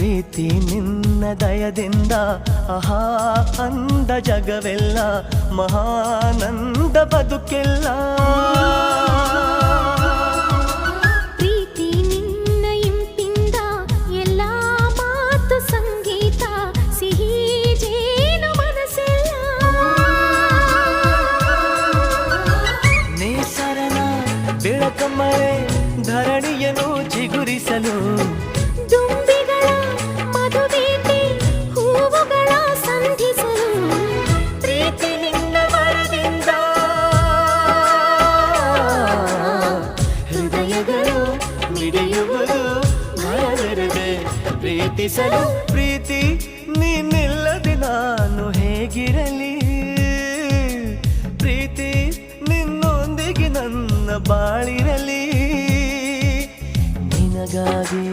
ಪ್ರೀತಿ ನಿನ್ನ ದಯದಿಂದ ಆಹಾ ಅಂದ ಜಗವೆಲ್ಲ ಮಹಾನಂದ ಬದುಕೆಲ್ಲ. ಪ್ರೀತಿ ನಿನ್ನ ಇಂಪಿಂದ ಎಲ್ಲ ಮಾತು ಸಂಗೀತ ಸಿಹಿ ಜೇನು ಮನಸ್ಸೆಲ್ಲ. ನೇಸರನ ಬೆಳಕಮ್ಮಳೆ ಧರಣಿಯನ್ನು ಚಿಗುರಿಸಲು ದುಂಬಿಗಳ ಮಧುಬೇಟೆ ಹೂವುಗಳ ಸಂಧಿಸಲು ಪ್ರೀತಿ ನಿನ್ನ ವರದಿಂದ ಹೃದಯಗಳು ಮಿಡಿಯುವುದು ಭಯವಿರದೆ ಪ್ರೀತಿಸಲು. ಪ್ರೀತಿ ನೀನಿಲ್ಲದೆ ನಾನು ಹೇಗಿರಲಿ, ಪ್ರೀತಿ ನಿನ್ನೊಂದಿಗೆ ನನ್ನ ಬಾಳಿರಲಿ. ನಿನಗಾಗಿ